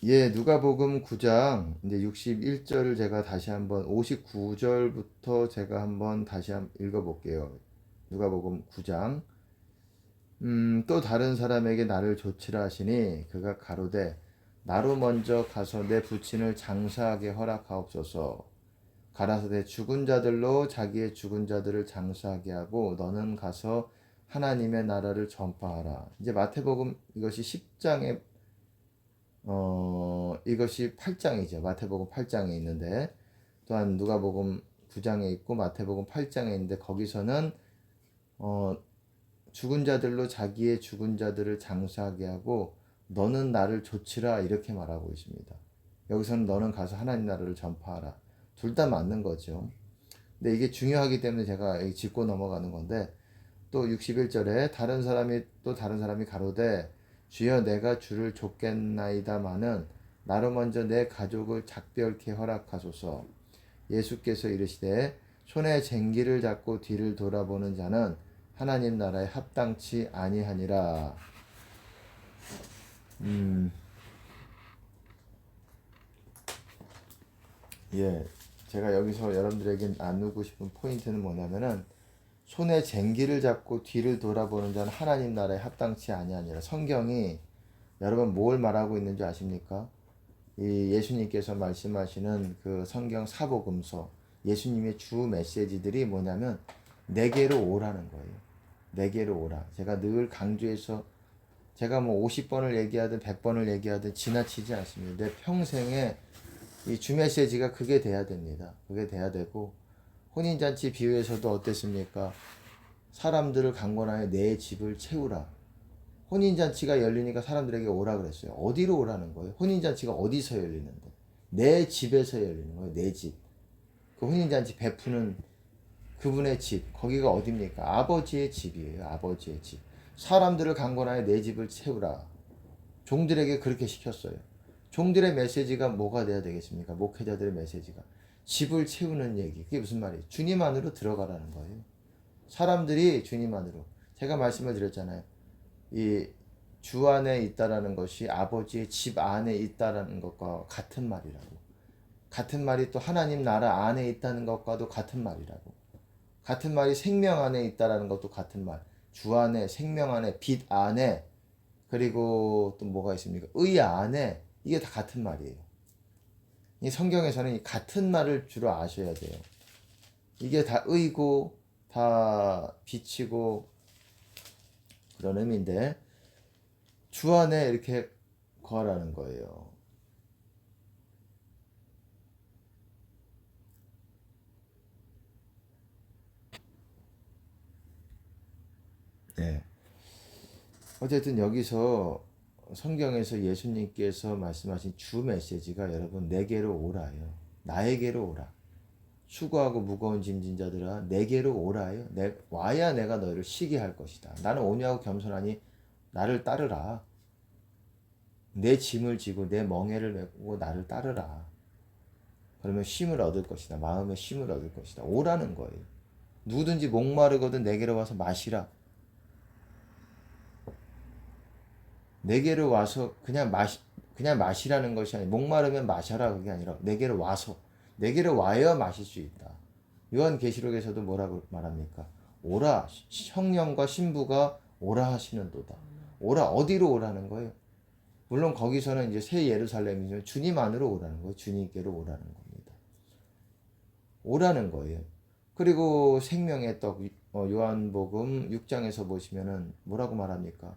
예, 누가복음 9장 이제 61절을 제가 다시 한번 59절부터 제가 한번 다시 한번 읽어볼게요. 누가복음 9장. 또 다른 사람에게 나를 조치라 하시니 그가 가로되 나로 먼저 가서 내 부친을 장사하게 허락하옵소서. 가라사대 죽은 자들로 자기의 죽은 자들을 장사하게 하고 너는 가서 하나님의 나라를 전파하라. 이제 마태복음 이것이 10장에 이것이 8장이죠. 마태복음 8장에 있는데 또한 누가복음 9장에 있고 마태복음 8장에 있는데 거기서는 어, 죽은 자들로 자기의 죽은 자들을 장사하게 하고 너는 나를 조치라 이렇게 말하고 있습니다. 여기서는 너는 가서 하나님 나라를 전파하라. 둘 다 맞는 거죠. 근데 이게 중요하기 때문에 제가 짚고 넘어가는 건데 또 61절에 다른 사람이 가로되 주여 내가 주를 좇겠나이다마는 나로 먼저 내 가족을 작별케 허락하소서. 예수께서 이르시되 손에 쟁기를 잡고 뒤를 돌아보는 자는 하나님 나라에 합당치 아니하니라. 예, 제가 여기서 여러분들에게 나누고 싶은 포인트는 뭐냐면은 손에 쟁기를 잡고 뒤를 돌아보는 자는 하나님 나라에 합당치 아니하니라. 성경이 여러분 뭘 말하고 있는지 아십니까? 이 예수님께서 말씀하시는 그 성경 사복음서 예수님의 주 메시지들이 뭐냐면 내게로 오라는 거예요. 내게로 오라. 제가 늘 강조해서 제가 뭐 50번을 얘기하든 100번을 얘기하든 지나치지 않습니다. 내 평생에 이 주 메시지가 그게 돼야 됩니다. 그게 돼야 되고 혼인잔치 비유에서도 어땠습니까? 사람들을 강권하여 내 집을 채우라. 혼인잔치가 열리니까 사람들에게 오라 그랬어요. 어디로 오라는 거예요? 혼인잔치가 어디서 열리는데? 내 집에서 열리는 거예요. 내 집. 그 혼인잔치 베푸는 그분의 집. 거기가 어딥니까? 아버지의 집이에요. 아버지의 집. 사람들을 강권하여 내 집을 채우라. 종들에게 그렇게 시켰어요. 종들의 메시지가 뭐가 돼야 되겠습니까? 목회자들의 메시지가. 집을 채우는 얘기. 그게 무슨 말이에요? 주님 안으로 들어가라는 거예요. 사람들이 주님 안으로. 제가 말씀을 드렸잖아요. 이 주 안에 있다라는 것이 아버지의 집 안에 있다라는 것과 같은 말이라고. 같은 말이 또 하나님 나라 안에 있다는 것과도 같은 말이라고. 같은 말이 생명 안에 있다라는 것도 같은 말. 주 안에, 생명 안에, 빛 안에, 그리고 또 뭐가 있습니까? 의 안에. 이게 다 같은 말이에요. 이 성경에서는 이 같은 말을 주로 아셔야 돼요. 이게 다 의고, 다 빛이고, 그런 의미인데, 주 안에 이렇게 거하라는 거예요. 네. 어쨌든 여기서 성경에서 예수님께서 말씀하신 주 메시지가 여러분 내게로 오라요. 나에게로 오라. 수고하고 무거운 짐진 자들아 내게로 오라요. 와야 내가 너희를 쉬게 할 것이다. 나는 온유하고 겸손하니 나를 따르라. 내 짐을 지고 내 멍에를 메고 나를 따르라. 그러면 쉼을 얻을 것이다. 마음의 쉼을 얻을 것이다. 오라는 거예요. 누구든지 목마르거든 내게로 와서 마시라. 내게로 와서 그냥 마시라는 것이 아니라 목마르면 마셔라 그게 아니라 내게로 와서 내게로 와야 마실 수 있다. 요한계시록에서도 뭐라고 말합니까? 오라 성령과 신부가 오라 하시는도다. 오라 어디로 오라는 거예요? 물론 거기서는 이제 새 예루살렘이지만 주님 안으로 오라는 거예요. 주님께로 오라는 겁니다. 오라는 거예요. 그리고 생명의 떡 요한복음 6장에서 보시면은 뭐라고 말합니까?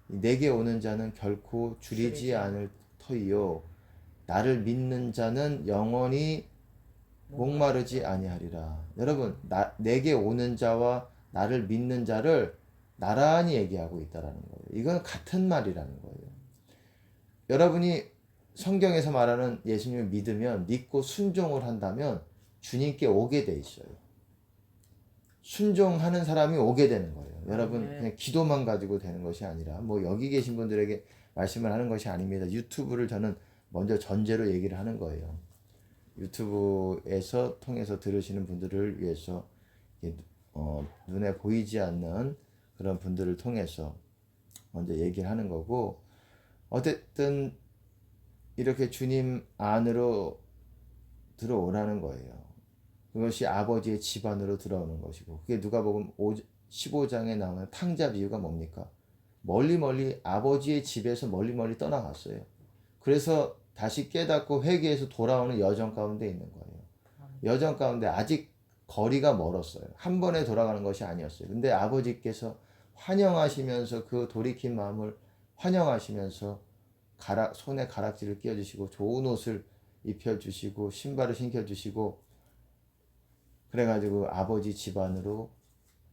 내게 오는 자는 결코 줄이지 않을 터이요 나를 믿는 자는 영원히 목마르지 아니하리라. 여러분, 내게 오는 자와 나를 믿는 자를 나란히 얘기하고 있다라는 거예요. 이건 같은 말이라는 거예요. 여러분이 성경에서 말하는 예수님을 믿으면 믿고 순종을 한다면 주님께 오게 돼 있어요. 순종하는 사람이 오게 되는 거예요. 여러분 그냥 기도만 가지고 되는 것이 아니라 뭐 여기 계신 분들에게 말씀을 하는 것이 아닙니다. 유튜브를 저는 먼저 전제로 얘기를 하는 거예요. 유튜브에서 통해서 들으시는 분들을 위해서 눈에 보이지 않는 그런 분들을 통해서 먼저 얘기를 하는 거고 어쨌든 이렇게 주님 안으로 들어오라는 거예요. 그것이 아버지의 집안으로 들어오는 것이고, 그게 누가복음 15장에 나오는 탕자 비유가 뭡니까? 멀리 아버지의 집에서 멀리 떠나갔어요. 그래서 다시 깨닫고 회개해서 돌아오는 여정 가운데 있는 거예요. 여정 가운데 아직 거리가 멀었어요. 한 번에 돌아가는 것이 아니었어요. 근데 아버지께서 환영하시면서 그 돌이킨 마음을 환영하시면서 손에 가락지를 끼워주시고 좋은 옷을 입혀주시고 신발을 신겨주시고 그래가지고 아버지 집안으로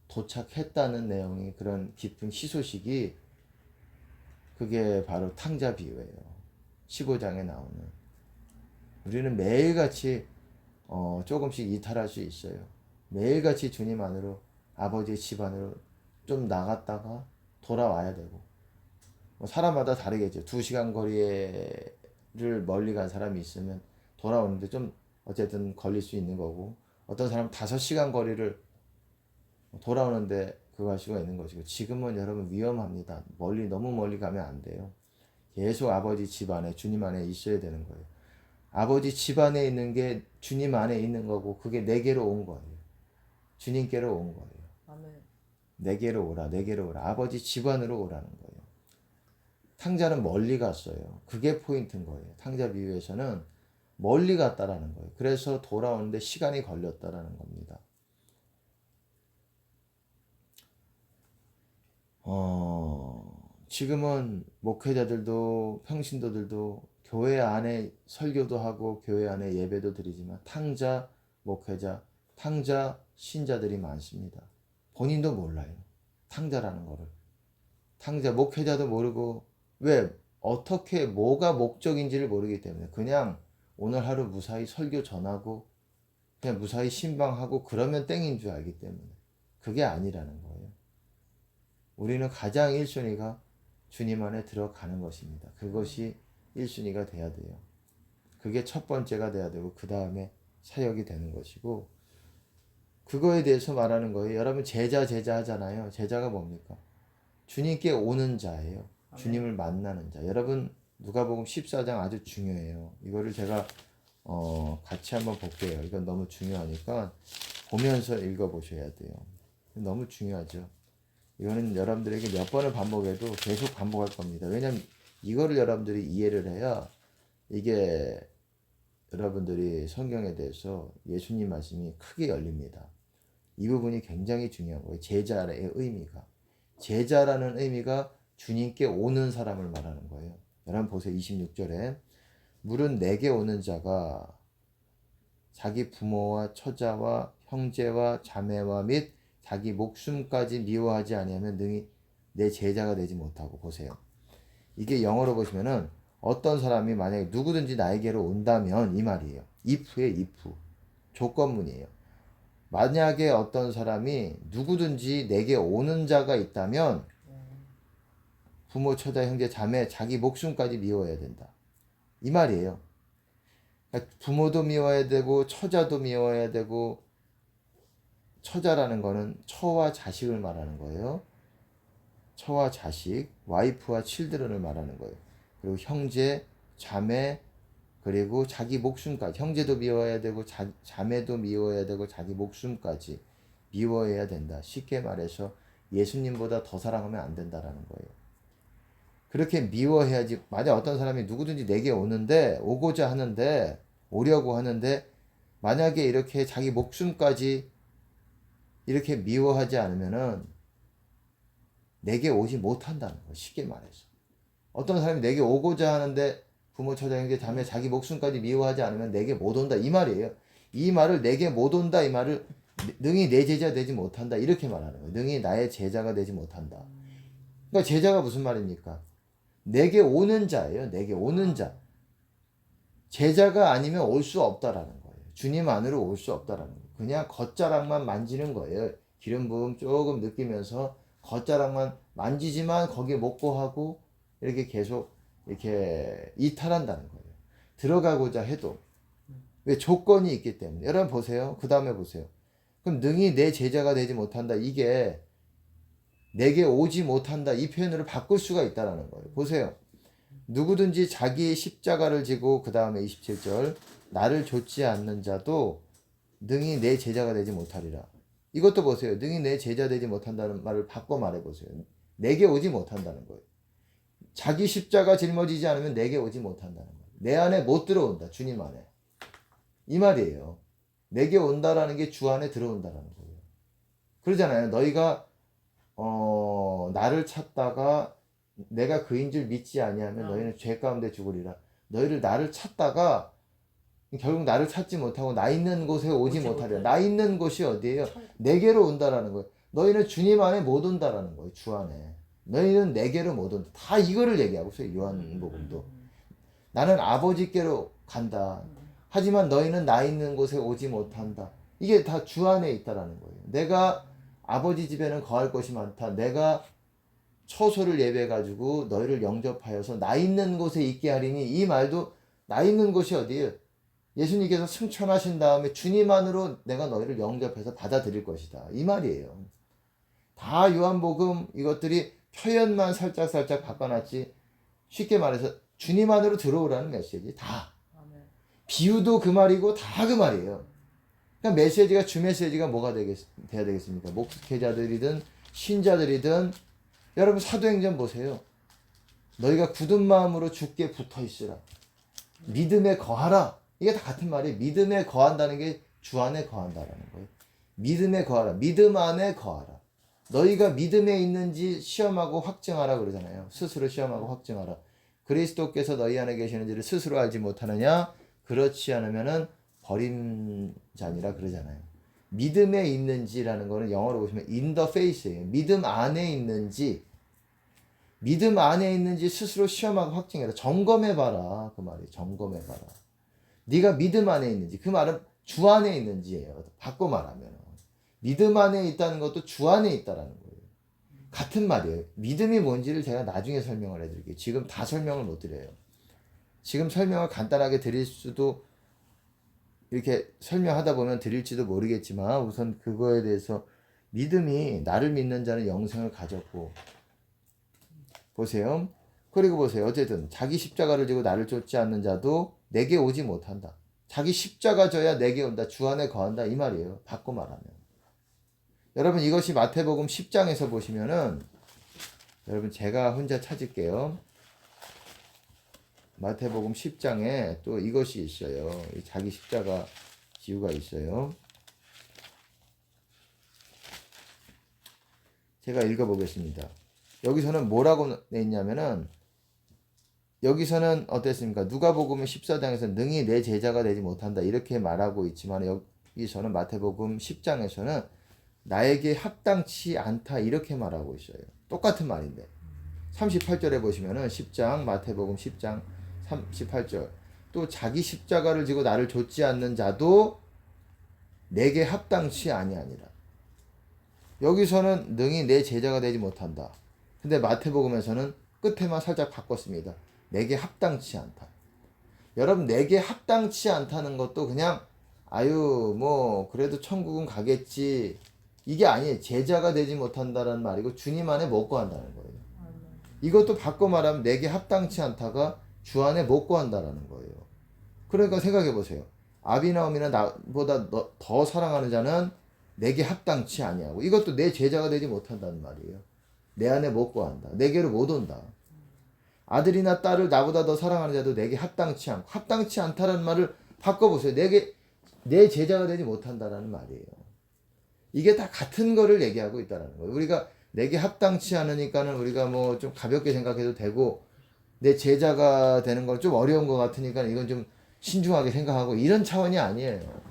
도착했다는 내용이 그런 깊은 희소식이 그게 바로 탕자 비유예요. 15장에 나오는. 우리는 매일같이 조금씩 이탈할 수 있어요. 매일같이 주님 안으로 아버지의 집안으로 좀 나갔다가 돌아와야 되고 사람마다 다르겠죠. 2시간 거리를 멀리 간 사람이 있으면 돌아오는데 좀 어쨌든 걸릴 수 있는 거고 어떤 사람은 5시간 거리를 돌아오는데 그거 할 수가 있는 것이고 지금은 여러분 위험합니다. 너무 멀리 가면 안 돼요. 계속 아버지 집 안에 주님 안에 있어야 되는 거예요. 아버지 집 안에 있는 게 주님 안에 있는 거고 그게 내게로 온 거예요. 주님께로 온 거예요. 아멘. 내게로 오라. 아버지 집 안으로 오라는 거예요. 탕자는 멀리 갔어요. 그게 포인트인 거예요. 탕자 비유에서는 멀리 갔다라는 거예요. 그래서 돌아오는데 시간이 걸렸다라는 겁니다. 지금은 목회자들도 평신도들도 교회 안에 설교도 하고 교회 안에 예배도 드리지만 탕자 목회자, 탕자 신자들이 많습니다. 본인도 몰라요. 탕자라는 거를. 탕자 목회자도 모르고 왜 어떻게 뭐가 목적인지를 모르기 때문에 그냥 오늘 하루 무사히 설교 전하고 그냥 무사히 신방하고 그러면 땡인 줄 알기 때문에 그게 아니라는 거예요. 우리는 가장 1순위가 주님 안에 들어가는 것입니다. 그것이 1순위가 돼야 돼요. 그게 첫 번째가 돼야 되고 그 다음에 사역이 되는 것이고 그거에 대해서 말하는 거예요. 여러분 제자 하잖아요. 제자가 뭡니까? 주님께 오는 자예요. 주님을 만나는 자. 여러분 누가복음 14장 아주 중요해요. 이거를 제가 같이 한번 볼게요. 이건 너무 중요하니까 보면서 읽어보셔야 돼요. 너무 중요하죠. 이거는 여러분들에게 몇 번을 반복해도 계속 반복할 겁니다. 왜냐하면 이거를 여러분들이 이해를 해야 이게 여러분들이 성경에 대해서 예수님 말씀이 크게 열립니다. 이 부분이 굉장히 중요한 거예요. 제자의 의미가. 제자라는 의미가 주님께 오는 사람을 말하는 거예요. 여러분 보세요. 26절에 물은 내게 오는 자가 자기 부모와 처자와 형제와 자매와 및 자기 목숨까지 미워하지 아니하면 능히 내 제자가 되지 못하고. 보세요. 이게 영어로 보시면은 어떤 사람이 만약에 누구든지 나에게로 온다면 이 말이에요. if에 if 조건문이에요. 만약에 어떤 사람이 누구든지 내게 오는 자가 있다면 부모, 처자, 형제, 자매, 자기 목숨까지 미워해야 된다. 이 말이에요. 그러니까 부모도 미워해야 되고 처자도 미워해야 되고 처자라는 거는 처와 자식을 말하는 거예요. 처와 자식, 와이프와 칠드런을 말하는 거예요. 그리고 형제, 자매, 그리고 자기 목숨까지. 형제도 미워해야 되고 자매도 미워해야 되고 자기 목숨까지 미워해야 된다. 쉽게 말해서 예수님보다 더 사랑하면 안 된다라는 거예요. 그렇게 미워해야지. 만약 어떤 사람이 누구든지 내게 오고자 하는데 오려고 하는데 만약에 이렇게 자기 목숨까지 이렇게 미워하지 않으면은 내게 오지 못한다는 거예요. 쉽게 말해서. 어떤 사람이 내게 오고자 하는데 부모, 처자, 형제, 자매, 자기 목숨까지 미워하지 않으면 내게 못 온다. 이 말이에요. 이 말을 내게 못 온다. 이 말을 능히 내 제자 되지 못한다. 이렇게 말하는 거예요. 능히 나의 제자가 되지 못한다. 그러니까 제자가 무슨 말입니까? 내게 오는 자예요. 내게 오는 자. 제자가 아니면 올 수 없다라는 거예요. 주님 안으로 올 수 없다라는 거예요. 그냥 겉자락만 만지는 거예요. 기름 부음 조금 느끼면서 겉자락만 만지지만 거기에 못 고하고 이렇게 계속 이렇게 이탈한다는 거예요. 들어가고자 해도. 왜? 조건이 있기 때문에. 여러분 보세요. 그 다음에 보세요. 그럼 능히 내 제자가 되지 못한다. 이게 내게 오지 못한다. 이 표현으로 바꿀 수가 있다는 거예요. 보세요. 누구든지 자기 십자가를 지고 그 다음에 27절 나를 좇지 않는 자도 능히 내 제자가 되지 못하리라. 이것도 보세요. 능히 내 제자 되지 못한다는 말을 바꿔 말해보세요. 내게 오지 못한다는 거예요. 자기 십자가 짊어지지 않으면 내게 오지 못한다는 거예요. 내 안에 못 들어온다. 주님 안에. 이 말이에요. 내게 온다라는 게 주 안에 들어온다라는 거예요. 그러잖아요. 너희가 나를 찾다가 내가 그인 줄 믿지 아니하면 너희는 죄 가운데 죽으리라. 너희를 나를 찾다가 결국 나를 찾지 못하고 나 있는 곳에 오지 못하리라. 나 있는 곳이 어디예요? 내게로 온다라는 거예요. 너희는 주님 안에 못 온다라는 거예요. 주 안에. 너희는 내게로 못 온다. 다 이거를 얘기하고 있어요. 요한복음도. 나는 아버지께로 간다. 하지만 너희는 나 있는 곳에 오지 못한다. 이게 다 주 안에 있다라는 거예요. 내가 아버지 집에는 거할 것이 많다. 내가 처소를 예배해가지고 너희를 영접하여서 나 있는 곳에 있게 하리니, 이 말도 나 있는 곳이 어디예요? 예수님께서 승천하신 다음에 주님 안으로 내가 너희를 영접해서 받아들일 것이다. 이 말이에요. 다 요한복음 이것들이 표현만 살짝 바꿔놨지, 쉽게 말해서 주님 안으로 들어오라는 메시지. 다. 비유도 그 말이고 다 그 말이에요. 그러니까 메시지가, 주 메시지가 뭐가 돼야 되겠습니까? 목회자들이든 신자들이든. 여러분 사도행전 보세요. 너희가 굳은 마음으로 주께 붙어 있으라. 믿음에 거하라. 이게 다 같은 말이에요. 믿음에 거한다는 게 주 안에 거한다라는 거예요. 믿음에 거하라. 믿음 안에 거하라. 너희가 믿음에 있는지 시험하고 확증하라 그러잖아요. 스스로 시험하고 확증하라. 그리스도께서 너희 안에 계시는지를 스스로 알지 못하느냐? 그렇지 않으면은 버림자니라 그러잖아요. 믿음에 있는지라는 거는 영어로 보시면 in the faith예요. 믿음 안에 있는지, 믿음 안에 있는지 스스로 시험하고 확증해라. 점검해봐라. 그 말이에요. 점검해봐라. 네가 믿음 안에 있는지. 그 말은 주 안에 있는지예요. 바꿔 말하면 믿음 안에 있다는 것도 주 안에 있다라는 거예요. 같은 말이에요. 믿음이 뭔지를 제가 나중에 설명을 해드릴게요. 지금 다 설명을 못 드려요. 지금 설명을 간단하게 드릴 수도, 이렇게 설명하다 보면 드릴지도 모르겠지만, 우선 그거에 대해서, 믿음이 나를 믿는 자는 영생을 가졌고, 보세요. 그리고 보세요. 어쨌든 자기 십자가를 지고 나를 쫓지 않는 자도 내게 오지 못한다. 자기 십자가 져야 내게 온다. 주 안에 거한다. 이 말이에요. 바꿔 말하면. 여러분 이것이 마태복음 10장에서 보시면은, 여러분 제가 혼자 찾을게요. 마태복음 10장에 또 이것이 있어요. 자기 십자가 지우가 있어요. 제가 읽어보겠습니다. 여기서는 뭐라고 냈냐면은, 여기서는 어땠습니까? 누가복음 14장에서 능히 내 제자가 되지 못한다 이렇게 말하고 있지만, 여기서는 마태복음 10장에서는 나에게 합당치 않다 이렇게 말하고 있어요. 똑같은 말인데 38절에 보시면은 10장 마태복음 10장 38절, 또 자기 십자가를 지고 나를 좇지 않는 자도 내게 합당치 아니하니라. 여기서는 능히 내 제자가 되지 못한다. 근데 마태복음에서는 끝에만 살짝 바꿨습니다. 내게 합당치 않다. 여러분 내게 합당치 않다는 것도 그냥 아유 뭐 그래도 천국은 가겠지, 이게 아니에요. 제자가 되지 못한다는 말이고 주님 안에 못 거한다는 거예요. 이것도 바꿔 말하면 내게 합당치 않다가 주 안에 못 거한다라는 거예요. 그러니까 생각해 보세요. 아비나움이나 나보다 더 사랑하는 자는 내게 합당치 아니하고, 이것도 내 제자가 되지 못한다는 말이에요. 내 안에 못 거한다. 내게로 못 온다. 아들이나 딸을 나보다 더 사랑하는 자도 내게 합당치 않고, 합당치 않다라는 말을 바꿔보세요. 내 제자가 되지 못한다라는 말이에요. 이게 다 같은 거를 얘기하고 있다는 거예요. 우리가 내게 합당치 않으니까는 우리가 뭐 좀 가볍게 생각해도 되고, 내 제자가 되는 건 좀 어려운 것 같으니까 이건 좀 신중하게 생각하고, 이런 차원이 아니에요.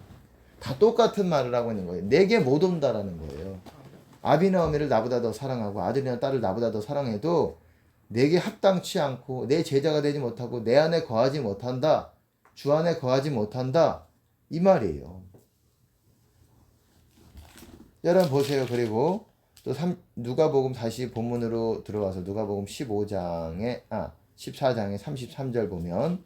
다 똑같은 말을 하고 있는 거예요. 내게 못 온다라는 거예요. 아비나 어미를 나보다 더 사랑하고 아들이나 딸을 나보다 더 사랑해도 내게 합당치 않고 내 제자가 되지 못하고 내 안에 거하지 못한다. 주 안에 거하지 못한다. 이 말이에요. 여러분 보세요. 그리고 또 누가복음 다시 본문으로 들어와서 누가복음 14장에 33절 보면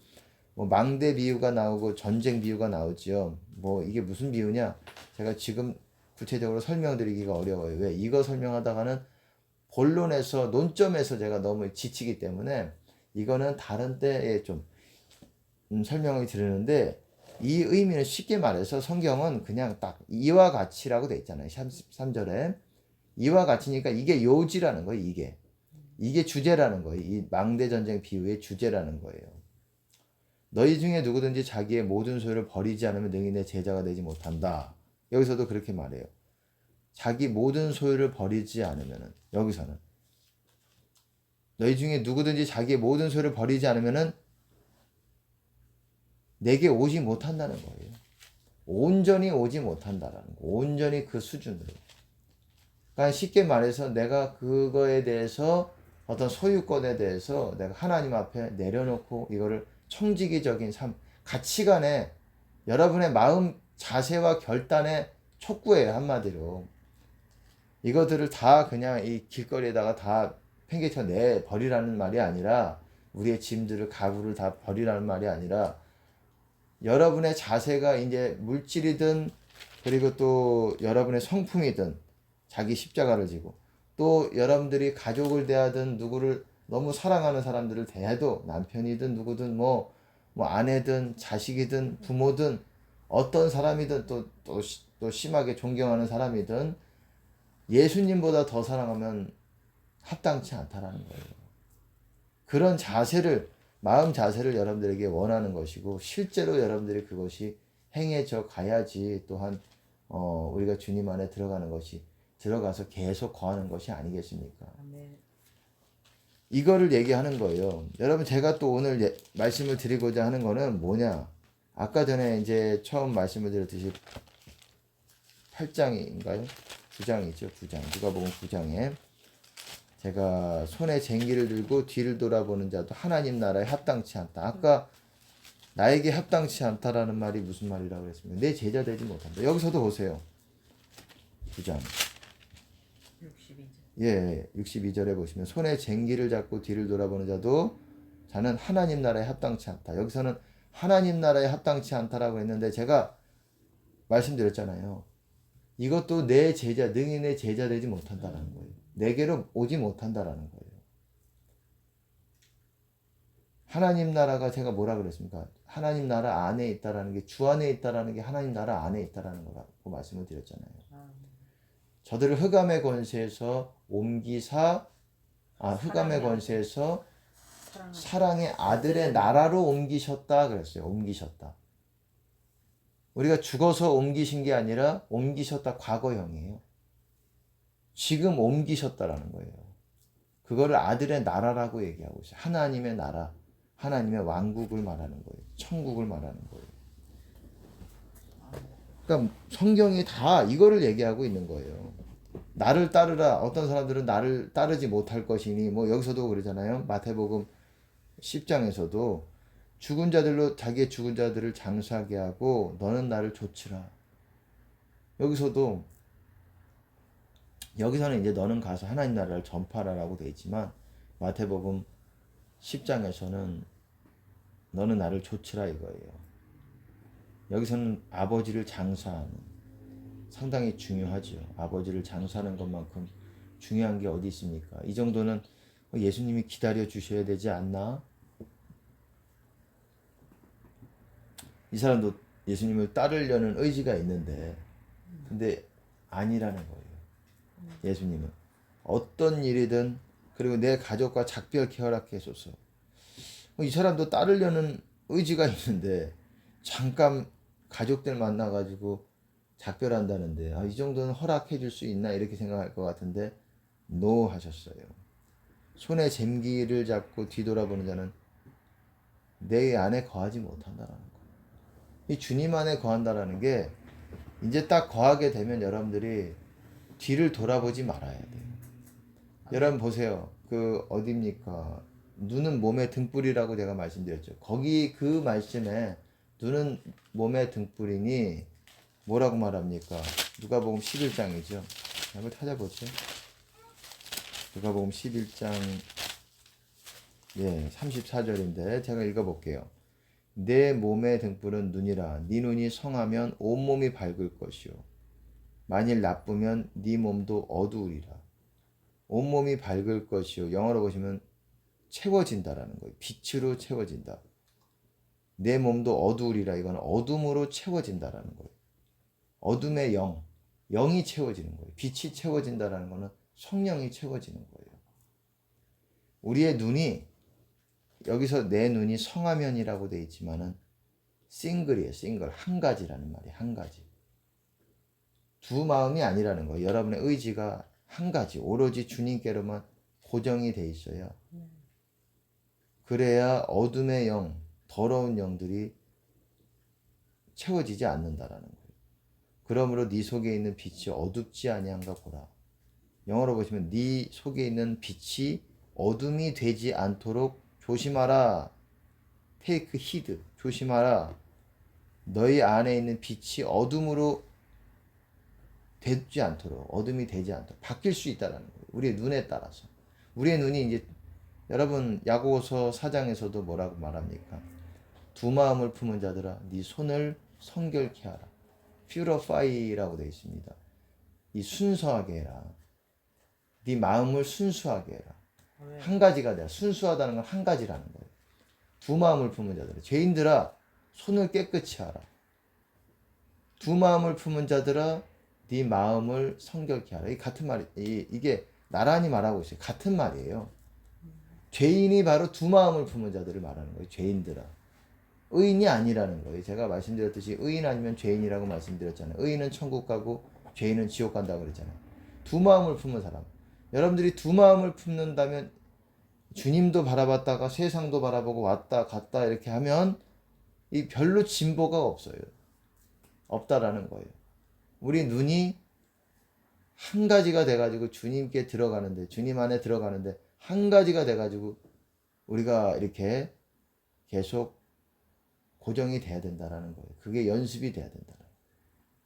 뭐 망대 비유가 나오고 전쟁 비유가 나오죠. 뭐 이게 무슨 비유냐? 제가 지금 구체적으로 설명드리기가 어려워요. 왜? 이거 설명하다가는 본론에서 논점에서 제가 너무 지치기 때문에 이거는 다른 때에 좀 설명을 드리는데 이 의미는 쉽게 말해서 성경은 그냥 딱 이와 같이라고 돼 있잖아요. 13절에 이와 같이니까 이게 요지라는 거예요. 이게 주제라는 거예요. 이 망대 전쟁 비유의 주제라는 거예요. 너희 중에 누구든지 자기의 모든 소유를 버리지 않으면 능히 내 제자가 되지 못한다. 여기서도 그렇게 말해요. 자기 모든 소유를 버리지 않으면은 여기서는 너희 중에 누구든지 자기의 모든 소유를 버리지 않으면은 내게 오지 못한다는 거예요. 온전히 오지 못한다라는 거. 온전히 그 수준으로. 그러니까 쉽게 말해서 내가 그거에 대해서 어떤 소유권에 대해서 내가 하나님 앞에 내려놓고 이거를 청지기적인 삶, 가치관에 여러분의 마음 자세와 결단의 촉구예요. 한마디로. 이것들을 다 그냥 이 길거리에다가 다 팽개쳐 내 버리라는 말이 아니라 우리의 짐들을 가구를 다 버리라는 말이 아니라 여러분의 자세가 이제 물질이든 그리고 또 여러분의 성품이든 자기 십자가를 지고 또 여러분들이 가족을 대하든 누구를 너무 사랑하는 사람들을 대해도 남편이든 누구든 뭐 아내든 자식이든 부모든 어떤 사람이든 또 심하게 존경하는 사람이든 예수님보다 더 사랑하면 합당치 않다라는 거예요. 그런 자세를 마음 자세를 여러분들에게 원하는 것이고 실제로 여러분들이 그것이 행해져 가야지 또한 우리가 주님 안에 들어가는 것이 들어가서 계속 거하는 것이 아니겠습니까? 아멘. 이거를 얘기하는 거예요. 여러분 제가 또 오늘 말씀을 드리고자 하는 거는 뭐냐? 아까 전에 이제 처음 말씀을 드렸듯이 8장인가요? 9장이죠. 9장. 누가복음 9장에 제가 손에 쟁기를 들고 뒤를 돌아보는 자도 하나님 나라에 합당치 않다. 아까 나에게 합당치 않다라는 말이 무슨 말이라고 그랬습니까? 내 제자 되지 못한다. 여기서도 보세요. 9장. 62절. 예, 62절에 보시면 손에 쟁기를 잡고 뒤를 돌아보는 자도 자는 하나님 나라에 합당치 않다. 여기서는 하나님 나라에 합당치 않다라고 했는데 제가 말씀드렸잖아요. 이것도 내 제자, 능히 내 제자 되지 못한다라는 거예요. 내게로 오지 못한다라는 거예요. 하나님 나라가 제가 뭐라 그랬습니까? 하나님 나라 안에 있다라는 게 주 안에 있다라는 게 하나님 나라 안에 있다라는 거라고 말씀을 드렸잖아요. 저들을 흑암의 권세에서 흑암의 권세에서 사랑의 아들의 나라로 옮기셨다 그랬어요. 옮기셨다. 우리가 죽어서 옮기신 게 아니라 옮기셨다 과거형이에요. 지금 옮기셨다라는 거예요. 그거를 아들의 나라라고 얘기하고 있어요. 하나님의 나라, 하나님의 왕국을 말하는 거예요. 천국을 말하는 거예요. 그러니까 성경이 다 이거를 얘기하고 있는 거예요. 나를 따르라. 어떤 사람들은 나를 따르지 못할 것이니 뭐 여기서도 그러잖아요. 마태복음 10장에서도 죽은 자들로 자기의 죽은 자들을 장사하게 하고 너는 나를 좇으라. 여기서는 이제 너는 가서 하나님 나라를 전파하라고 되어 있지만 마태복음 10장에서는 너는 나를 좇으라 이거예요. 여기서는 아버지를 장사하는 상당히 중요하죠. 아버지를 장사하는 것만큼 중요한 게 어디 있습니까? 이 정도는 예수님이 기다려 주셔야 되지 않나? 이 사람도 예수님을 따르려는 의지가 있는데 근데 아니라는 거예요. 예수님은 어떤 일이든 그리고 내 가족과 작별케 허락해줘서 이 사람도 따르려는 의지가 있는데 잠깐 가족들 만나가지고 작별한다는데 이 정도는 허락해 줄 수 있나 이렇게 생각할 것 같은데 노 하셨어요. 손에 잼기를 잡고 뒤돌아보는 자는 내 안에 거하지 못한다라는 거. 이 주님 안에 거한다라는 게 이제 딱 거하게 되면 여러분들이 뒤를 돌아보지 말아야 돼요. 여러분 보세요. 그 어디입니까? 눈은 몸의 등불이라고 제가 말씀드렸죠. 거기 그 말씀에 눈은 몸의 등불이니 뭐라고 말합니까? 누가복음 11장이죠. 한번 찾아보죠. 누가복음 11장 34절인데 제가 읽어볼게요. 내 몸의 등불은 눈이라. 네 눈이 성하면 온몸이 밝을 것이요. 만일 나쁘면 네 몸도 어두우리라. 온몸이 밝을 것이요. 영어로 보시면 채워진다라는 거예요. 빛으로 채워진다. 내 몸도 어두우리라. 이거는 어둠으로 채워진다라는 거예요. 어둠의 영, 영이 채워지는 거예요. 빛이 채워진다라는 거는 성령이 채워지는 거예요. 우리의 눈이 여기서 내 눈이 성화면이라고 되어 있지만은 싱글이에요. 싱글. 한 가지라는 말이에요. 한 가지. 두 마음이 아니라는 거예요. 여러분의 의지가 한 가지, 오로지 주님께로만 고정이 돼 있어요. 그래야 어둠의 영, 더러운 영들이 채워지지 않는다라는 거예요. 그러므로 네 속에 있는 빛이 어둡지 아니한가 보라. 영어로 보시면 네 속에 있는 빛이 어둠이 되지 않도록 조심하라. 테이크 히드. 조심하라. 너희 안에 있는 빛이 어둠으로 되지 않도록, 어둠이 되지 않도록 바뀔 수 있다라는 거예요. 우리의 눈에 따라서. 우리의 눈이 이제 여러분 야고보서 4장에서도 뭐라고 말합니까? 두 마음을 품은 자들아 네 손을 성결케 하라. purify라고 되어 있습니다. 이 순수하게 해라. 네 마음을 순수하게 해라. 한 가지가 돼야. 순수하다는 건 한 가지라는 거예요. 두 마음을 품은 자들아 죄인들아 손을 깨끗이 하라. 두 마음을 품은 자들아 네 마음을 성결케 하라. 이 같은 말이 이게 나란히 말하고 있어요. 같은 말이에요. 죄인이 바로 두 마음을 품은 자들을 말하는 거예요. 죄인들아. 의인이 아니라는 거예요. 제가 말씀드렸듯이 의인 아니면 죄인이라고 말씀드렸잖아요. 의인은 천국 가고 죄인은 지옥 간다고 그랬잖아요. 두 마음을 품은 사람. 여러분들이 두 마음을 품는다면 주님도 바라봤다가 세상도 바라보고 왔다 갔다 이렇게 하면 이 별로 진보가 없어요. 없다라는 거예요. 우리 눈이 한 가지가 돼가지고 주님께 들어가는데, 주님 안에 들어가는데 한 가지가 돼가지고 우리가 이렇게 계속 고정이 돼야 된다라는 거예요. 그게 연습이 돼야 된다는 거예요.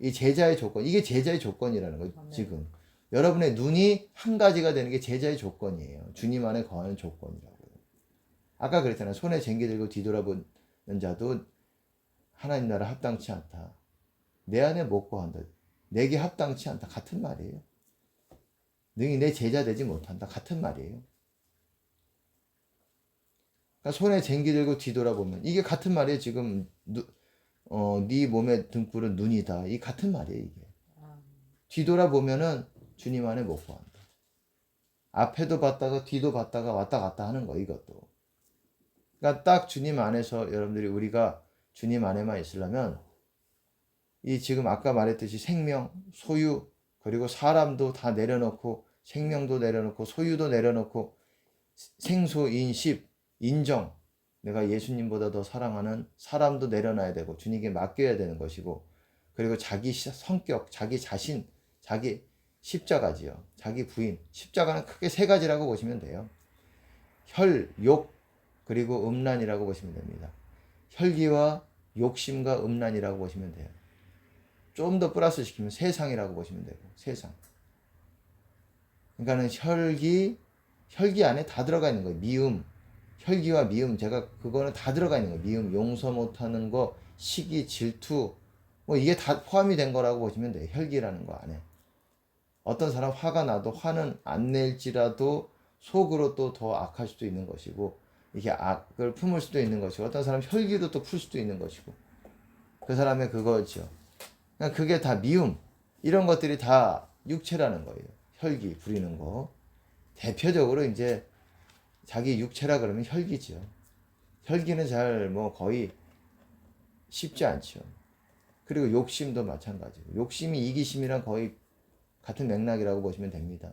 이 제자의 조건, 이게 제자의 조건이라는 거예요. 지금 여러분의 눈이 한 가지가 되는 게 제자의 조건이에요. 주님 안에 거하는 조건이라고요. 아까 그랬잖아요. 손에 쟁기 들고 뒤돌아보는 자도 하나님 나라 합당치 않다. 내 안에 못 거한다. 내게 합당치 않다. 같은 말이에요. 능히 내 제자 되지 못한다. 같은 말이에요. 그러니까 손에 쟁기 들고 뒤돌아보면 이게 같은 말이에요. 지금 네 몸의 등불은 눈이다. 이 같은 말이에요. 이게 뒤돌아보면은 주님 안에 못 거한다. 앞에도 봤다가 뒤도 봤다가 왔다 갔다 하는 거 이것도. 그러니까 딱 주님 안에서 여러분들이 우리가 주님 안에만 있으려면 이 지금 아까 말했듯이 생명, 소유, 그리고 사람도 다 내려놓고 생명도 내려놓고 소유도 내려놓고 생소, 인십, 인정. 내가 예수님보다 더 사랑하는 사람도 내려놔야 되고 주님께 맡겨야 되는 것이고 그리고 자기 성격, 자기 자신, 자기 십자가지요. 자기 부인. 십자가는 크게 세 가지라고 보시면 돼요. 혈, 욕, 그리고 음란이라고 보시면 됩니다. 혈기와 욕심과 음란이라고 보시면 돼요. 좀 더 플러스 시키면 세상이라고 보시면 되고 세상. 그러니까는 혈기 안에 다 들어가 있는 거예요. 미움, 혈기와 미움, 제가 그거는 다 들어가 있는 거예요. 미움, 용서 못하는 거, 시기, 질투, 뭐 이게 다 포함이 된 거라고 보시면 돼요. 혈기라는 거 안에. 어떤 사람 화가 나도 화는 안 낼지라도 속으로 또 더 악할 수도 있는 것이고 이게 악을 품을 수도 있는 것이고 어떤 사람 혈기로 또 풀 수도 있는 것이고 그 사람의 그거죠. 그러니까 그게 다 미움 이런 것들이 다 육체라는 거예요. 혈기 부리는 거 대표적으로 이제 자기 육체라 그러면 혈기죠. 혈기는 잘 뭐 거의 쉽지 않죠. 그리고 욕심도 마찬가지고 욕심이 이기심이랑 거의 같은 맥락이라고 보시면 됩니다.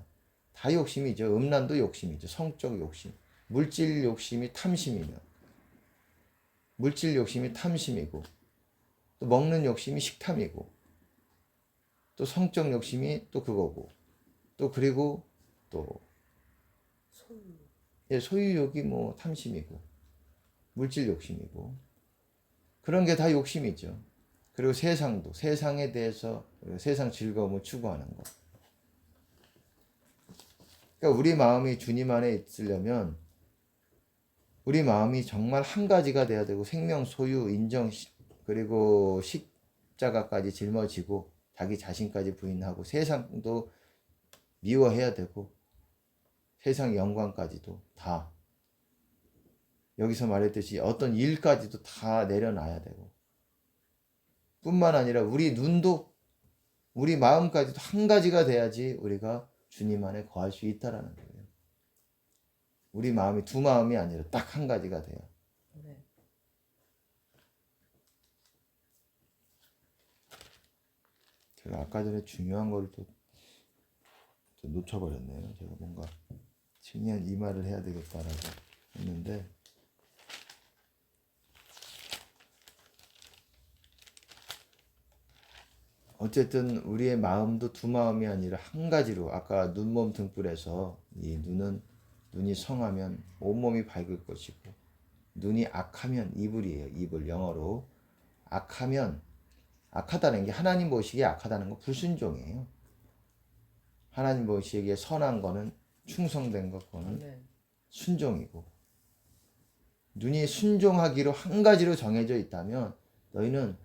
다 욕심이죠. 음란도 욕심이죠. 성적 욕심. 물질 욕심이 탐심이면 물질 욕심이 탐심이고 또 먹는 욕심이 식탐이고 또 성적 욕심이 또 그거고 또 그리고 또 소유욕이 뭐 탐심이고 물질 욕심이고 그런 게 다 욕심이죠. 그리고 세상도 세상에 대해서 세상 즐거움을 추구하는 것. 그러니까 우리 마음이 주님 안에 있으려면 우리 마음이 정말 한 가지가 돼야 되고 생명, 소유, 인정 그리고 십자가까지 짊어지고 자기 자신까지 부인하고 세상도 미워해야 되고 세상 영광까지도 다 여기서 말했듯이 어떤 일까지도 다 내려놔야 되고, 뿐만 아니라 우리 눈도 우리 마음까지도 한 가지가 돼야지 우리가 주님 안에 거할 수 있다라는 거예요. 우리 마음이 두 마음이 아니라 딱 한 가지가 돼요. 네. 제가 아까 전에 중요한 걸 또 놓쳐버렸네요. 제가 뭔가 중요한 이 말을 해야 되겠다라고 했는데, 어쨌든 우리의 마음도 두 마음이 아니라 한 가지로, 아까 눈몸 등불에서 이 눈이 성하면 온몸이 밝을 것이고, 눈이 악하면 이불이에요. 이불, 영어로 악하면, 악하다는 게 하나님 보시기에 악하다는 건 불순종이에요. 하나님 보시기에 선한 거는 충성된 것, 그거는 네. 순종이고, 눈이 순종하기로 한 가지로 정해져 있다면 너희는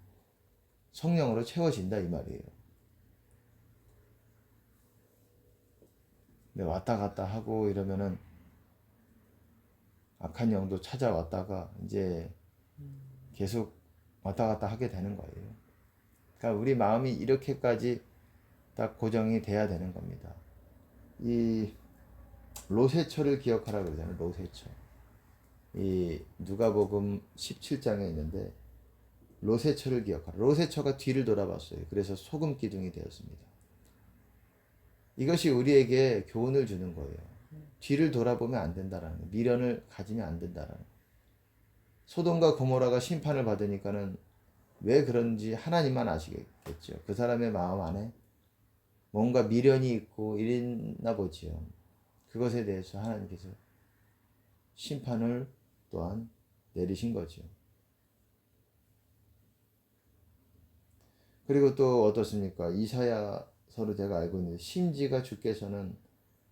성령으로 채워진다 이 말이에요. 근데 왔다 갔다 하고 이러면은 악한 영도 찾아왔다가 이제 계속 왔다 갔다 하게 되는 거예요. 그러니까 우리 마음이 이렇게까지 딱 고정이 돼야 되는 겁니다. 이 로세처를 기억하라 그러잖아요. 로세처. 이 누가복음 17장에 있는데 로세처를 기억하라. 로세처가 뒤를 돌아봤어요. 그래서 소금 기둥이 되었습니다. 이것이 우리에게 교훈을 주는 거예요. 뒤를 돌아보면 안 된다라는 거예요. 미련을 가지면 안 된다라는 거예요. 소돔과 고모라가 심판을 받으니까는 왜 그런지 하나님만 아시겠죠. 그 사람의 마음 안에 뭔가 미련이 있고 이랬나 보지요. 그것에 대해서 하나님께서 심판을 또한 내리신 거죠. 그리고 또 어떻습니까? 이사야서로 제가 알고 있는데, 심지가 주께서는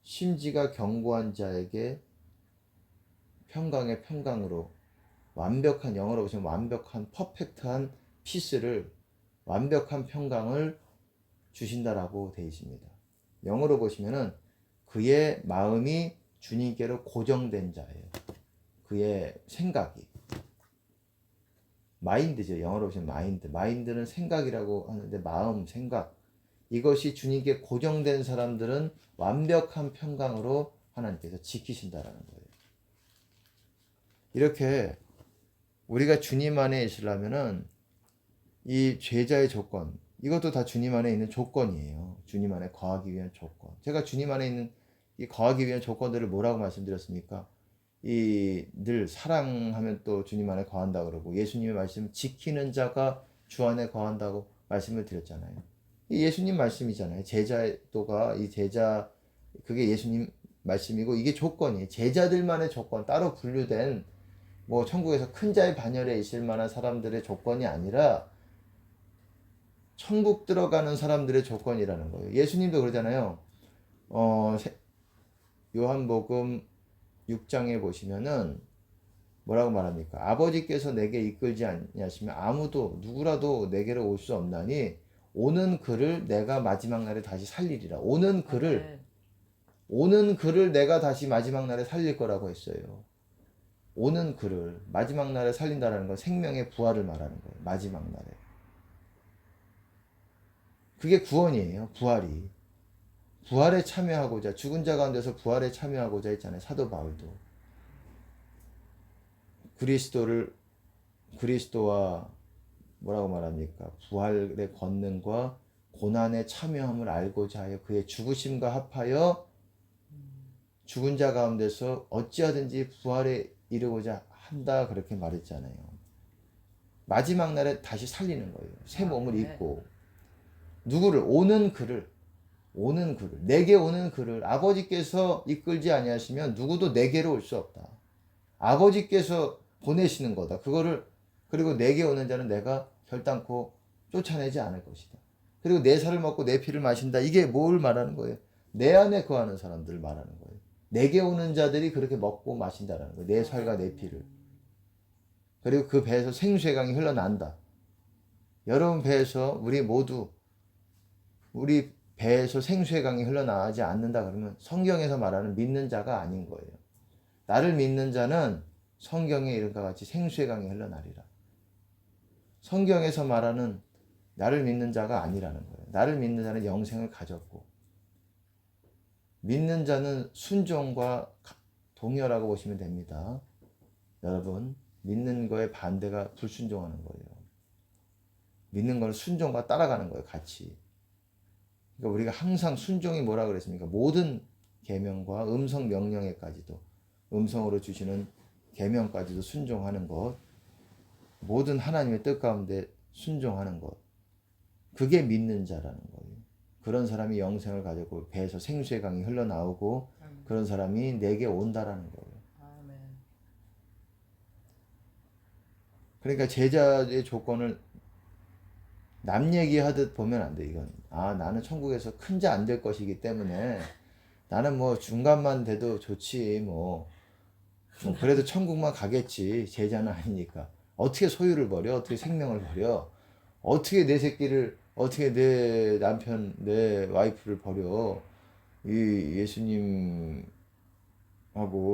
심지가 견고한 자에게 평강의 평강으로 완벽한, 영어로 보시면 완벽한 퍼펙트한 피스를, 완벽한 평강을 주신다라고 되어 있습니다. 영어로 보시면은 그의 마음이 주님께로 고정된 자예요. 그의 생각이 마인드죠. 영어로 보시면 마인드. 마인드는 생각이라고 하는데, 마음, 생각, 이것이 주님께 고정된 사람들은 완벽한 평강으로 하나님께서 지키신다라는 거예요. 이렇게 우리가 주님 안에 있으려면은 이 죄자의 조건, 이것도 다 주님 안에 있는 조건이에요. 주님 안에 거하기 위한 조건. 제가 주님 안에 있는 이 거하기 위한 조건들을 뭐라고 말씀드렸습니까? 이 늘 사랑하면 또 주님 안에 거한다 그러고, 예수님의 말씀 지키는 자가 주 안에 거한다고 말씀을 드렸잖아요. 이 예수님 말씀이잖아요. 제자도가, 이 제자, 그게 예수님 말씀이고, 이게 조건이에요. 제자들만의 조건, 따로 분류된 뭐 천국에서 큰 자의 반열에 있을 만한 사람들의 조건이 아니라 천국 들어가는 사람들의 조건이라는 거예요. 예수님도 그러잖아요. 요한복음 6장에 보시면은 뭐라고 말합니까? 아버지께서 내게 이끌지 아니하시면 아무도 누구라도 내게로 올 수 없나니 오는 그를 내가 마지막 날에 다시 살리리라. 오는 그를 내가 다시 마지막 날에 살릴 거라고 했어요. 오는 그를 마지막 날에 살린다는 건 생명의 부활을 말하는 거예요. 마지막 날에. 그게 구원이에요. 부활에 참여하고자, 죽은 자 가운데서 부활에 참여하고자 했잖아요. 사도 바울도. 그리스도와 뭐라고 말합니까? 부활의 권능과 고난에 참여함을 알고자 하여 그의 죽으심과 합하여 죽은 자 가운데서 어찌하든지 부활에 이르고자 한다, 그렇게 말했잖아요. 마지막 날에 다시 살리는 거예요. 새 몸을 입고. 누구를? 오는 그를, 내게 오는 그를 아버지께서 이끌지 아니하시면 누구도 내게로 올 수 없다. 아버지께서 보내시는 거다. 그리고 내게 오는 자는 내가 결단코 쫓아내지 않을 것이다. 그리고 내 살을 먹고 내 피를 마신다. 이게 뭘 말하는 거예요? 내 안에 거하는 사람들을 말하는 거예요. 내게 오는 자들이 그렇게 먹고 마신다라는 거예요. 내 살과 내 피를. 그리고 그 배에서 생수의 강이 흘러난다. 여러분 배에서 우리 배에서 생수의 강이 흘러나가지 않는다 그러면 성경에서 말하는 믿는 자가 아닌 거예요. 나를 믿는 자는 성경의 이름과 같이 생수의 강이 흘러나리라. 성경에서 말하는 나를 믿는 자가 아니라는 거예요. 나를 믿는 자는 영생을 가졌고, 믿는 자는 순종과 동요라고 보시면 됩니다. 여러분, 믿는 거의 반대가 불순종하는 거예요. 믿는 건 순종과 따라가는 거예요, 같이. 그러니까 우리가 항상 순종이 뭐라 그랬습니까? 모든 계명과 음성 명령에까지도, 음성으로 주시는 계명까지도 순종하는 것, 모든 하나님의 뜻 가운데 순종하는 것, 그게 믿는 자라는 거예요. 그런 사람이 영생을 가지고 배에서 생수의 강이 흘러나오고 그런 사람이 내게 온다라는 거예요. 아멘. 그러니까 제자의 조건을 남 얘기하듯 보면 안 돼. 이건 나는 천국에서 큰 자 안 될 것이기 때문에 나는 뭐 중간만 돼도 좋지 뭐 그래도 천국만 가겠지. 제자는 아니니까. 어떻게 소유를 버려? 어떻게 생명을 버려? 어떻게 내 새끼를, 어떻게 내 남편, 내 와이프를 버려? 이 예수님하고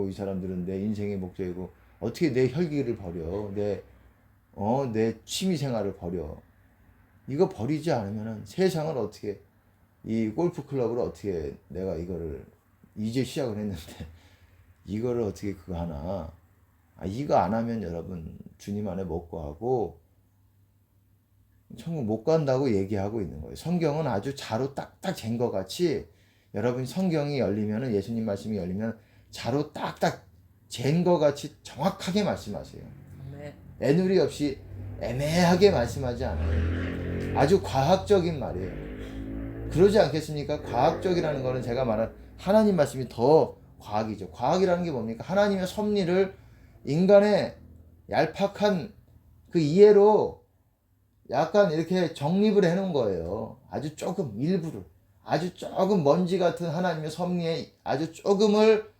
이 사람들은 내 인생의 목적이고 어떻게 내 혈기를 버려? 내 취미 생활을 버려? 이거 버리지 않으면은 세상을 어떻게, 이 골프 클럽을 어떻게 내가 이거를 이제 시작을 했는데 이거를 어떻게 그거 하나? 이거 안 하면 여러분 주님 안에 못 가고 천국 못 간다고 얘기하고 있는 거예요. 성경은 아주 자로 딱딱 잰 것 같이, 여러분 성경이 열리면은, 예수님 말씀이 열리면 자로 딱딱 잰 것 같이 정확하게 말씀하세요. 아멘. 애누리 없이 애매하게 말씀하지 않아요. 아주 과학적인 말이에요. 그러지 않겠습니까? 과학적이라는 거는 제가 말한 하나님 말씀이 더 과학이죠. 과학이라는 게 뭡니까? 하나님의 섭리를 인간의 얄팍한 그 이해로 약간 이렇게 정립을 해놓은 거예요. 아주 조금, 일부를. 아주 조금 먼지 같은 하나님의 섭리에 아주 조금을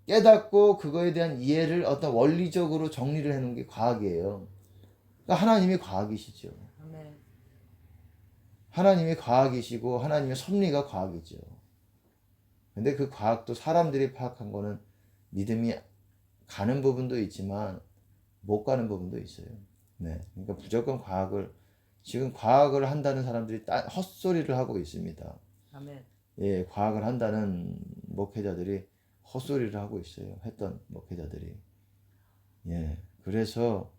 깨닫고 그거에 대한 이해를 어떤 원리적으로 정리를 해놓은 게 과학이에요. 그러니까 하나님이 과학이시죠. 아멘. 하나님이 과학이시고 하나님의 섭리가 과학이죠. 근데 그 과학도 사람들이 파악한 거는 믿음이 가는 부분도 있지만 못 가는 부분도 있어요. 네. 그러니까 무조건 지금 과학을 한다는 사람들이 헛소리를 하고 있습니다. 아멘. 예, 과학을 한다는 목회자들이 헛소리를 하고 있어요. 했던 목회자들이. 예. 그래서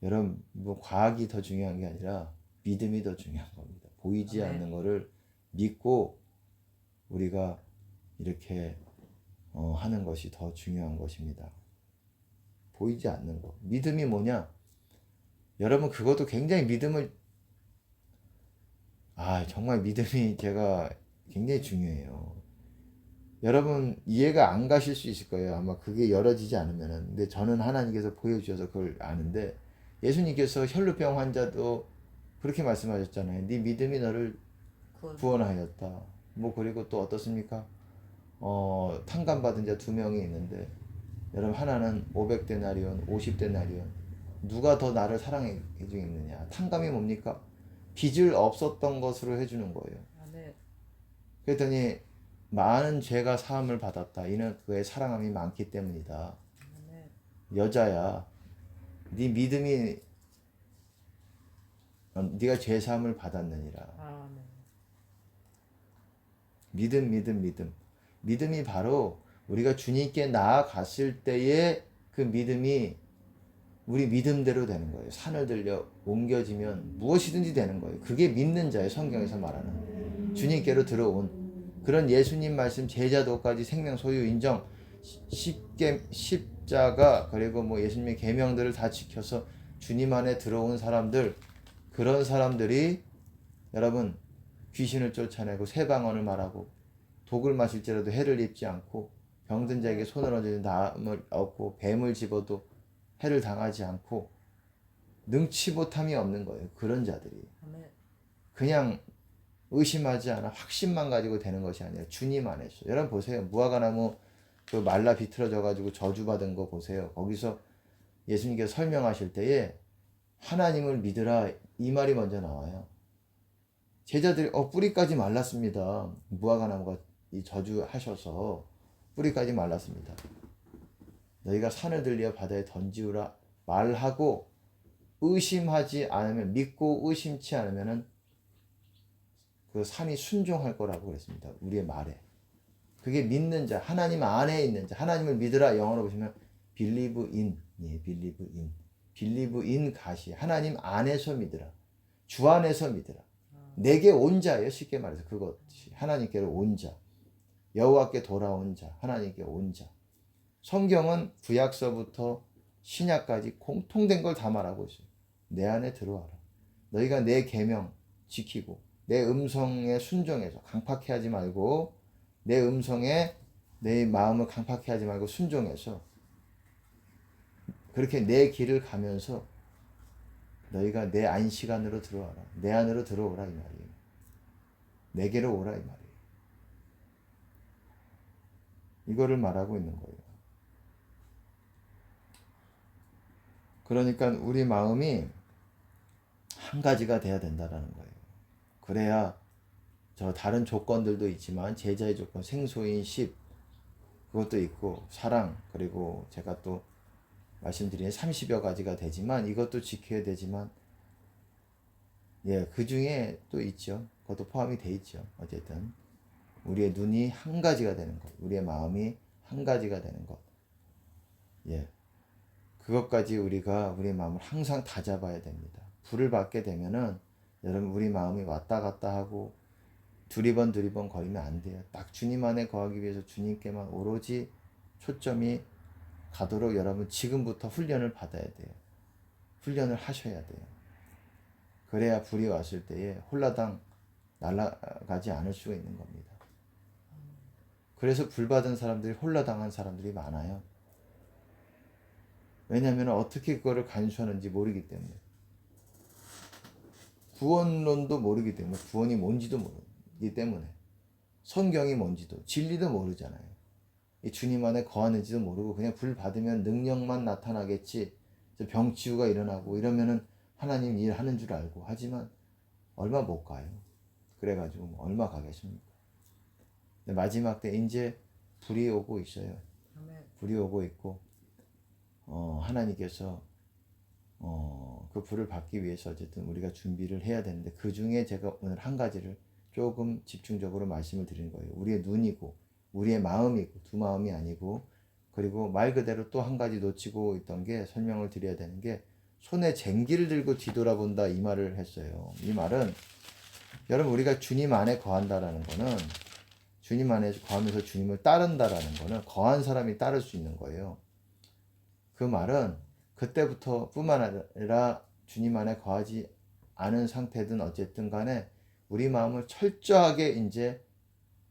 여러분, 뭐 과학이 더 중요한 게 아니라 믿음이 더 중요한 겁니다. 보이지 아멘. 않는 거를 믿고 우리가 이렇게 하는 것이 더 중요한 것입니다. 보이지 않는 거. 믿음이 뭐냐? 여러분, 그것도 굉장히 정말 믿음이 제가 굉장히 중요해요. 여러분, 이해가 안 가실 수 있을 거예요. 아마 그게 열어지지 않으면은. 근데 저는 하나님께서 보여주셔서 그걸 아는데, 예수님께서 혈루병 환자도 그렇게 말씀하셨잖아요. 네 믿음이 너를 구원하였다. 뭐 그리고 또 어떻습니까? 탕감받은 자 2명이 있는데, 여러분, 하나는 500데나리온, 50데나리온. 누가 더 나를 사랑해 주겠느냐? 탕감이 뭡니까? 빚을 없었던 것으로 해주는 거예요. 아멘. 그랬더니 많은 죄가 사함을 받았다. 이는 그의 사랑함이 많기 때문이다. 아멘. 여자야, 네 믿음이, 네가 죄 사함을 받았느니라. 아멘. 믿음. 믿음이 바로 우리가 주님께 나아갔을 때의 그 믿음이 우리 믿음대로 되는 거예요. 산을 들려 옮겨지면 무엇이든지 되는 거예요. 그게 믿는 자예요. 성경에서 말하는 주님께로 들어온 그런 예수님 말씀 제자도까지 생명 소유 인정 십자가 그리고 뭐 예수님의 계명들을 다 지켜서 주님 안에 들어온 사람들, 그런 사람들이 여러분 귀신을 쫓아내고 새 방언을 말하고 독을 마실지라도 해를 입지 않고 병든 자에게 손을 얹어 나음을 얻고 뱀을 집어도 해를 당하지 않고 능치 못함이 없는 거예요. 그런 자들이 아멘. 그냥 의심하지 않아 확신만 가지고 되는 것이 아니라 주님 안에서. 여러분 보세요. 무화과나무 그 말라 비틀어져 가지고 저주받은 거 보세요. 거기서 예수님께서 설명하실 때에 하나님을 믿으라 이 말이 먼저 나와요. 제자들이 뿌리까지 말랐습니다. 무화과나무가 이 저주하셔서 뿌리까지 말랐습니다. 너희가 산을 들려 바다에 던지우라 말하고 의심하지 않으면, 믿고 의심치 않으면은 그 산이 순종할 거라고 그랬습니다. 우리의 말에. 그게 믿는 자, 하나님 안에 있는 자, 하나님을 믿으라. 영어로 보시면 believe in, 예, believe in, believe in 가시, 하나님 안에서 믿으라, 주 안에서 믿으라. 내게 온 자예요. 쉽게 말해서 그것이 하나님께로 온 자, 여호와께 돌아온 자, 하나님께 온 자. 성경은 구약서부터 신약까지 공통된 걸 다 말하고 있어요. 내 안에 들어와라. 너희가 내 계명 지키고 내 음성에 순종해서 강팍해 하지 말고, 내 음성에 내 마음을 강팍해 하지 말고 순종해서 그렇게 내 길을 가면서 너희가 내 안식 안으로 들어와라. 내 안으로 들어오라 이 말이에요. 내게로 오라 이 말이에요. 이거를 말하고 있는 거예요. 그러니까 우리 마음이 한 가지가 돼야 된다라는 거예요. 그래야 저 다른 조건들도 있지만 제자의 조건, 생소인 10 그것도 있고, 사랑, 그리고 제가 또 말씀드린 30여 가지가 되지만 이것도 지켜야 되지만, 예, 그 중에 또 있죠. 그것도 포함이 돼 있죠. 어쨌든 우리의 눈이 한 가지가 되는 것, 우리의 마음이 한 가지가 되는 것, 예, 그것까지 우리가 우리의 마음을 항상 다잡아야 됩니다. 불을 받게 되면은 여러분 우리 마음이 왔다 갔다 하고 두리번 거리면 안 돼요. 딱 주님 안에 거하기 위해서 주님께만 오로지 초점이 가도록 여러분 지금부터 훈련을 받아야 돼요. 훈련을 하셔야 돼요. 그래야 불이 왔을 때에 홀라당 날아가지 않을 수가 있는 겁니다. 그래서 불 받은 사람들이 홀라당한 사람들이 많아요. 왜냐하면 어떻게 그거를 간수하는지 모르기 때문에, 구원론도 모르기 때문에, 구원이 뭔지도 모르기 때문에, 성경이 뭔지도, 진리도 모르잖아요. 이 주님 안에 거하는지도 모르고 그냥 불 받으면 능력만 나타나겠지, 병치유가 일어나고 이러면은 하나님 일하는 줄 알고, 하지만 얼마 못 가요. 그래가지고 얼마 가겠습니까? 근데 마지막 때 이제 불이 오고 있어요. 불이 오고 있고, 하나님께서 그 불을 받기 위해서 어쨌든 우리가 준비를 해야 되는데, 그 중에 제가 오늘 한 가지를 조금 집중적으로 말씀을 드리는 거예요. 우리의 눈이고 우리의 마음이고, 두 마음이 아니고, 그리고 말 그대로 또 한 가지 놓치고 있던 게, 설명을 드려야 되는 게, 손에 쟁기를 들고 뒤돌아본다 이 말을 했어요. 이 말은 여러분 우리가 주님 안에 거한다라는 거는, 주님 안에 거하면서 주님을 따른다라는 거는 거한 사람이 따를 수 있는 거예요. 그 말은 그때부터 뿐만 아니라 주님 안에 거하지 않은 상태든 어쨌든 간에 우리 마음을 철저하게 이제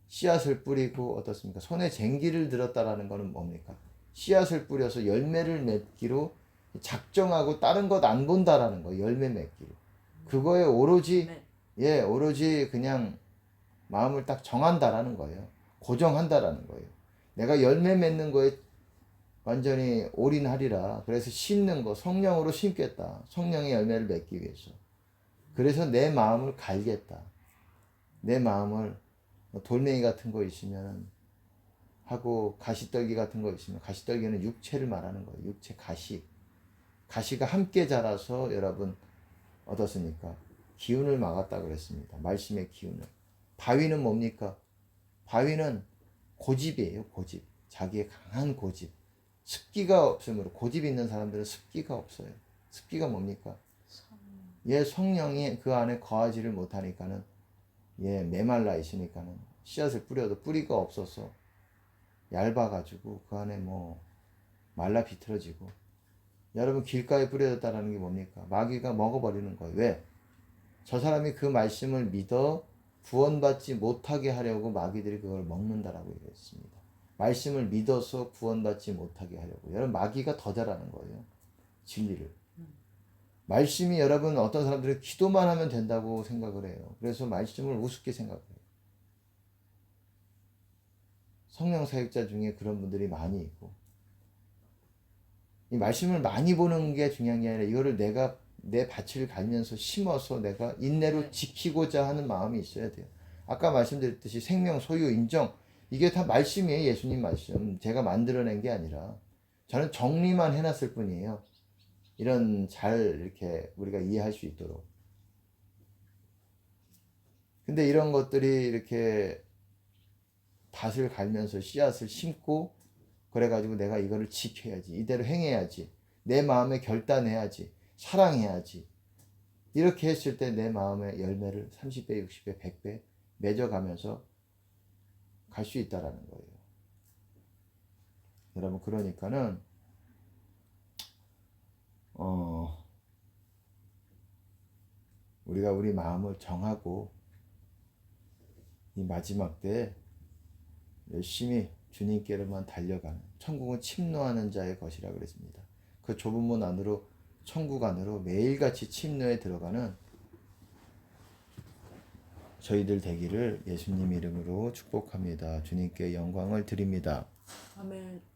씨앗을 뿌리고, 어떻습니까? 손에 쟁기를 들었다라는 거는 뭡니까? 씨앗을 뿌려서 열매를 맺기로 작정하고 다른 것 안 본다라는 거예요. 열매 맺기로. 그거에 오로지, 예, 오로지 그냥 마음을 딱 정한다라는 거예요. 고정한다라는 거예요. 내가 열매 맺는 거에 완전히 올인하리라. 그래서 심는 거, 성령으로 심겠다. 성령의 열매를 맺기 위해서. 그래서 내 마음을 갈겠다. 내 마음을, 돌멩이 같은 거 있으면 하고, 가시떨기 같은 거 있으면, 가시떨기는 육체를 말하는 거예요. 육체, 가시가 함께 자라서 여러분 어떻습니까? 기운을 막았다 그랬습니다. 말씀의 기운을. 바위는 뭡니까? 바위는 고집이에요. 고집. 자기의 강한 고집. 습기가 없으므로, 고집 있는 사람들은 습기가 없어요. 습기가 뭡니까? 예, 성령이 그 안에 거하지를 못하니까는, 예, 메말라 있으니까는 씨앗을 뿌려도 뿌리가 없어서 얇아가지고 그 안에 뭐 말라 비틀어지고. 여러분 길가에 뿌려졌다라는 게 뭡니까? 마귀가 먹어버리는 거예요. 왜? 저 사람이 그 말씀을 믿어 구원받지 못하게 하려고 마귀들이 그걸 먹는다라고 얘기했습니다. 말씀을 믿어서 구원받지 못하게 하려고. 여러분 마귀가 더 잘하는 거예요. 진리를. 말씀이, 여러분 어떤 사람들은 기도만 하면 된다고 생각을 해요. 그래서 말씀을 우습게 생각해요. 성령 사역자 중에 그런 분들이 많이 있고, 이 말씀을 많이 보는 게 중요한 게 아니라 이거를 내가 내 밭을 갈면서 심어서 내가 인내로 지키고자 하는 마음이 있어야 돼요. 아까 말씀드렸듯이 생명, 소유, 인정, 이게 다 말씀이에요. 예수님 말씀. 제가 만들어낸 게 아니라 저는 정리만 해놨을 뿐이에요. 이런 잘 이렇게 우리가 이해할 수 있도록. 근데 이런 것들이 이렇게 밭을 갈면서 씨앗을 심고 그래가지고 내가 이거를 지켜야지, 이대로 행해야지, 내 마음에 결단해야지, 사랑해야지, 이렇게 했을 때 내 마음의 열매를 30배, 60배, 100배 맺어가면서 갈 수 있다라는 거예요. 여러분, 그러니까는 우리가 우리 마음을 정하고 이 마지막 때 열심히 주님께로만 달려가는, 천국은 침노하는 자의 것이라 그랬습니다. 그 좁은 문 안으로, 천국 안으로 매일같이 침노에 들어가는 저희들 되기를 예수님 이름으로 축복합니다. 주님께 영광을 드립니다. 아멘.